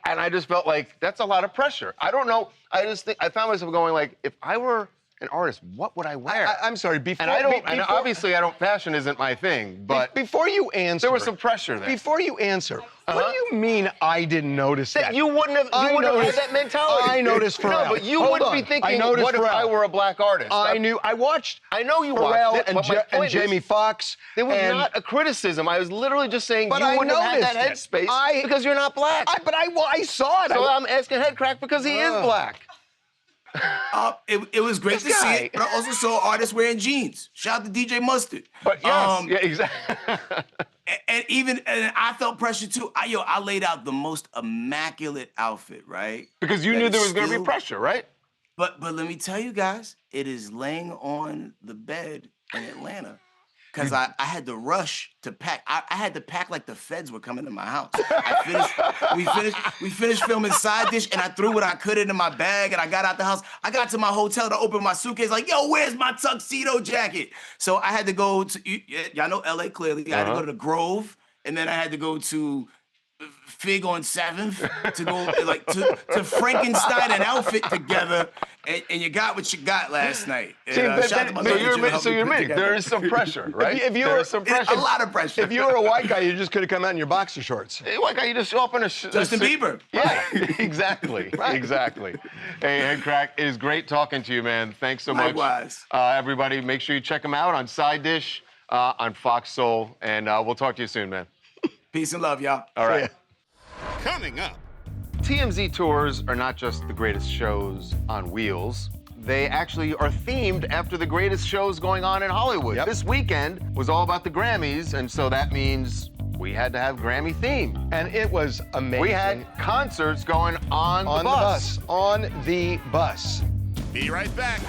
Speaker 2: And I just felt like that's a lot of pressure. I don't know. I found myself going like, if I were an artist, what would I wear?
Speaker 1: I'm sorry. Before,
Speaker 2: and obviously, fashion isn't my thing. But
Speaker 1: before you answer,
Speaker 2: there was some pressure there.
Speaker 1: Before you answer, what do you mean I didn't notice that?
Speaker 2: You wouldn't have had that mentality.
Speaker 1: I noticed Pharrell.
Speaker 2: No, but you wouldn't be thinking, what if I were a black artist?
Speaker 1: I watched.
Speaker 2: I know you
Speaker 1: Pharrell
Speaker 2: watched it,
Speaker 1: and Jamie Foxx.
Speaker 2: It was not a criticism. I was literally just saying you wouldn't have had that headspace because you're not black.
Speaker 1: I saw it.
Speaker 2: So I'm asking Headcrack because he is black.
Speaker 21: It was great to see it, but I also saw artists wearing jeans. Shout out to DJ Mustard.
Speaker 2: But yes, yeah, exactly.
Speaker 21: and I felt pressure too. I laid out the most immaculate outfit, right?
Speaker 2: Because you knew there was going to be pressure, right?
Speaker 21: But let me tell you guys, it is laying on the bed in Atlanta. Because I had to rush to pack. I had to pack like the feds were coming to my house. We finished filming Side Dish, and I threw what I could into my bag, and I got out the house. I got to my hotel to open my suitcase, like, yo, where's my tuxedo jacket? So I had to go to, y'all know LA clearly. I had to go to the Grove, and then I had to go to Fig on 7th to go to Frankenstein an outfit together, and you got what you got last night. And,
Speaker 2: so you're admitting there is some pressure, right?
Speaker 21: There is some pressure. A lot of pressure.
Speaker 1: If you were a white guy, you just could have come out in your boxer shorts.
Speaker 2: Hey, white guy, you just show up in a
Speaker 21: Justin Bieber.
Speaker 2: Yeah, exactly. Right. Exactly. Hey, Headcrack, it is great talking to you, man. Thanks so much.
Speaker 21: Likewise.
Speaker 2: Everybody, make sure you check him out on Side Dish, on Fox Soul, and we'll talk to you soon, man.
Speaker 21: Peace and love, y'all.
Speaker 2: All right.
Speaker 5: Coming up.
Speaker 2: TMZ tours are not just the greatest shows on wheels. They actually are themed after the greatest shows going on in Hollywood. Yep. This weekend was all about the Grammys, and so that means we had to have Grammy theme.
Speaker 1: And it was amazing.
Speaker 2: We had concerts going on the bus.
Speaker 1: On the bus.
Speaker 5: Be right back.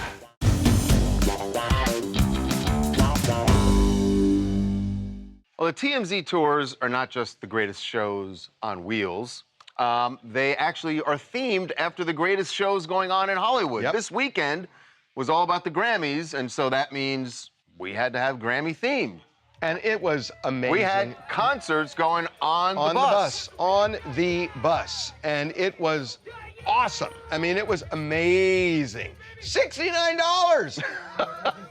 Speaker 2: Well, the TMZ tours are not just the greatest shows on wheels. They actually are themed after the greatest shows going on in Hollywood. Yep. This weekend was all about the Grammys, and so that means we had to have Grammy theme.
Speaker 1: And it was amazing.
Speaker 2: We had concerts going on the bus.
Speaker 1: On the bus. And it was awesome. I mean, it was amazing. $69!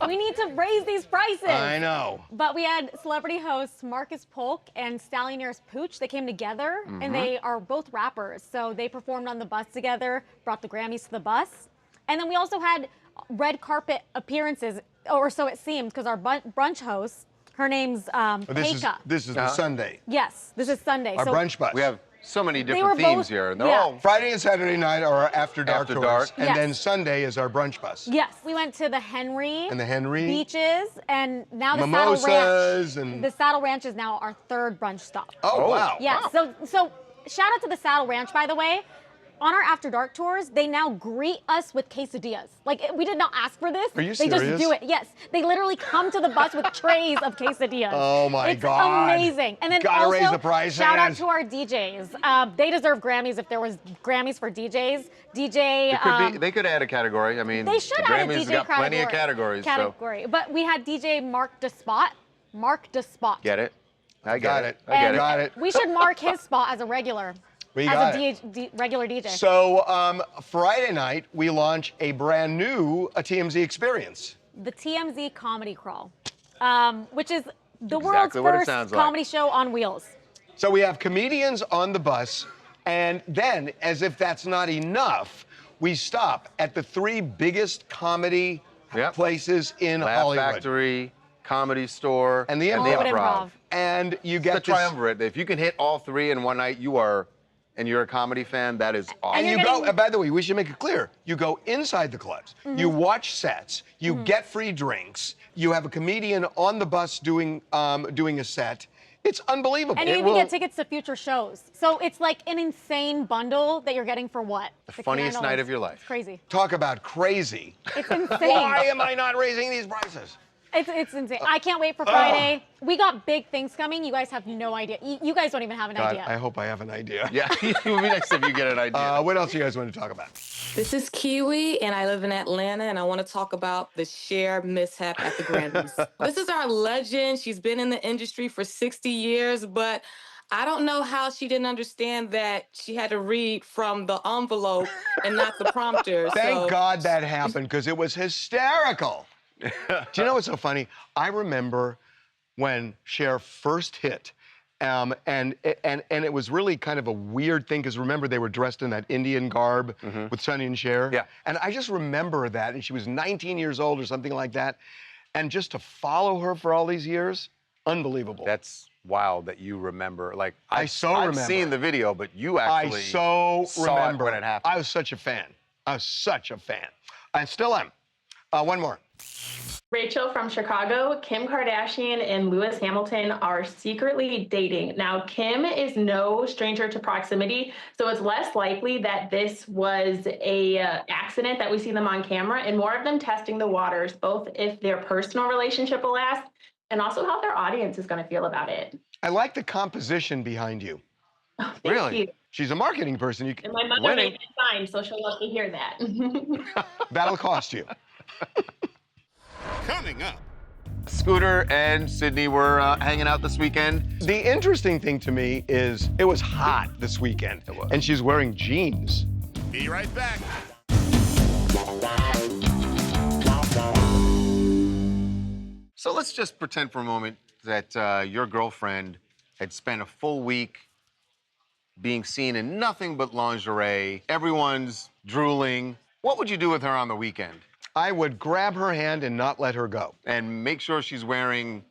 Speaker 3: We need to raise these prices.
Speaker 1: I know.
Speaker 3: But we had celebrity hosts Marcus Polk and Stallionaires Pooch. They came together, and they are both rappers. So they performed on the bus together, brought the Grammys to the bus. And then we also had red carpet appearances, or so it seemed, because our brunch host, her name's Peika.
Speaker 1: This is the Sunday.
Speaker 3: Yes, this is Sunday.
Speaker 1: Our brunch bus.
Speaker 2: We have so many different themes here. And they're all
Speaker 1: Friday and Saturday night are our After Dark tours. And
Speaker 3: Yes.
Speaker 1: then Sunday is our brunch bus.
Speaker 3: Yes, we went to the Henry.
Speaker 1: And the Henry.
Speaker 3: Beaches, and now the
Speaker 1: Mimosas
Speaker 3: Saddle Ranch.
Speaker 1: and-
Speaker 3: The Saddle Ranch is now our third brunch stop.
Speaker 1: Oh, wow.
Speaker 3: Yeah,
Speaker 1: Wow.
Speaker 3: so shout out to the Saddle Ranch, by the way. on our After Dark tours, they now greet us with quesadillas. Like, we did not ask for this.
Speaker 1: Are you
Speaker 3: They
Speaker 1: serious?
Speaker 3: just do it. Yes. They literally come to the bus with trays of quesadillas.
Speaker 1: Oh, my God.
Speaker 3: It's amazing. And then
Speaker 1: Gotta
Speaker 3: also,
Speaker 1: raise the price,
Speaker 3: shout out
Speaker 1: man.
Speaker 3: to our DJs. They deserve Grammys if there was Grammys for DJs. DJ.
Speaker 2: They could add a category. I mean,
Speaker 3: They should
Speaker 2: the
Speaker 3: add a
Speaker 2: Grammys
Speaker 3: DJ
Speaker 2: got plenty of categories.
Speaker 3: But we had DJ Mark DeSpot. Mark DeSpot.
Speaker 2: Get it? I
Speaker 1: Got it.
Speaker 2: I get it.
Speaker 1: Got it.
Speaker 3: We should mark his spot as a regular.
Speaker 1: We got
Speaker 3: Regular DJ.
Speaker 1: So Friday night, we launch a brand new TMZ experience.
Speaker 3: The TMZ Comedy Crawl, which is the
Speaker 1: Exactly
Speaker 3: world's
Speaker 1: what it
Speaker 3: first
Speaker 1: sounds like.
Speaker 3: comedy show on wheels.
Speaker 1: So we have comedians on the bus, and then, as if that's not enough, we stop at the 3 biggest comedy places in
Speaker 2: Laugh
Speaker 1: Hollywood.
Speaker 2: Factory, Comedy Store,
Speaker 1: and the Improv. And you get
Speaker 2: the triumvirate. If you can hit all 3 in one night, and you're a comedy fan, that is awesome.
Speaker 1: And you go, by the way, we should make it clear, you go inside the clubs, you watch sets, you get free drinks, you have a comedian on the bus doing a set. It's unbelievable.
Speaker 3: And you even get tickets to future shows. So it's like an insane bundle that you're getting for what?
Speaker 2: The funniest night of your life.
Speaker 3: It's crazy.
Speaker 1: Talk about crazy.
Speaker 3: It's insane.
Speaker 1: Why am I not raising these prices?
Speaker 3: It's insane. I can't wait for Friday. We got big things coming. You guys have no idea. You guys don't even have an
Speaker 1: God,
Speaker 3: idea.
Speaker 1: I hope I have an idea.
Speaker 2: Yeah, it would be nice if you get an idea.
Speaker 1: What else do you guys want to talk about?
Speaker 7: This is Kiwi, and I live in Atlanta, and I want to talk about the Cher mishap at the Grammys. This is our legend. She's been in the industry for 60 years, but I don't know how she didn't understand that she had to read from the envelope and not the prompter.
Speaker 1: Thank God that happened, because it was hysterical. Do you know what's so funny? I remember when Cher first hit, and it was really kind of a weird thing, because remember, they were dressed in that Indian garb with Sonny and Cher?
Speaker 2: Yeah.
Speaker 1: And I just remember that, and she was 19 years old or something like that. And just to follow her for all these years, unbelievable.
Speaker 2: That's wild that you remember. Like,
Speaker 1: I've
Speaker 2: I've seen the video, but you actually saw
Speaker 1: remember
Speaker 2: it when it happened.
Speaker 1: I was such a fan. I still am. One more.
Speaker 22: Rachel from Chicago. Kim Kardashian and Lewis Hamilton are secretly dating. Now, Kim is no stranger to proximity, so it's less likely that this was a accident that we see them on camera, and more of them testing the waters, both if their personal relationship will last and also how their audience is going to feel about it.
Speaker 1: I like the composition behind you.
Speaker 22: Thank you.
Speaker 1: She's a marketing person. You
Speaker 22: And my mother made it sign, so she'll love to hear that.
Speaker 1: That'll cost you.
Speaker 5: Coming up.
Speaker 2: Scooter and Sydney were hanging out this weekend.
Speaker 1: The interesting thing to me is it was hot this weekend. It was. And she's wearing jeans.
Speaker 5: Be right back.
Speaker 2: So let's just pretend for a moment that your girlfriend had spent a full week being seen in nothing but lingerie. Everyone's drooling. What would you do with her on the weekend?
Speaker 1: I would grab her hand and not let her go.
Speaker 2: And make sure she's wearing...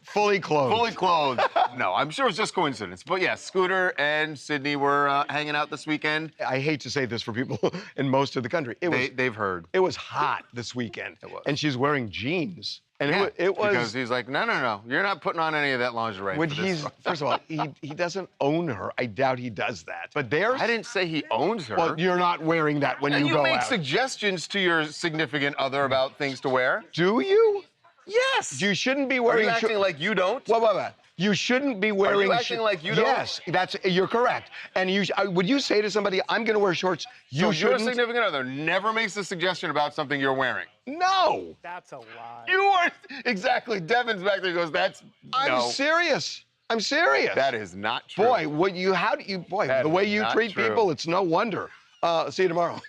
Speaker 1: Fully clothed.
Speaker 2: Fully clothed. No, I'm sure it's just coincidence. But yeah, Scooter and Sydney were hanging out this weekend.
Speaker 1: I hate to say this for people in most of the country.
Speaker 2: They've heard.
Speaker 1: It was hot this weekend. It was. And she's wearing jeans. And it was...
Speaker 2: Because he's like, no. You're not putting on any of that lingerie.
Speaker 1: First of all, he doesn't own her. I doubt he does that. But there's...
Speaker 2: I didn't say he owns her.
Speaker 1: Well, you're not wearing that when
Speaker 2: and
Speaker 1: you go out.
Speaker 2: You make suggestions to your significant other about things to wear.
Speaker 1: Do you?
Speaker 2: Yes.
Speaker 1: You shouldn't be wearing...
Speaker 2: Are you acting like you don't?
Speaker 1: Wait. You shouldn't be wearing...
Speaker 2: Are you acting like you don't?
Speaker 1: Yes, you're correct. And would you say to somebody, I'm going to wear shorts, you shouldn't?
Speaker 2: Your significant other never makes a suggestion about something you're wearing?
Speaker 1: No.
Speaker 18: That's a lie.
Speaker 2: You are... Exactly. Devin's back there goes, that's...
Speaker 1: I'm serious. I'm serious.
Speaker 2: That is not true.
Speaker 1: Boy, the way you treat people, it's no wonder. See you tomorrow.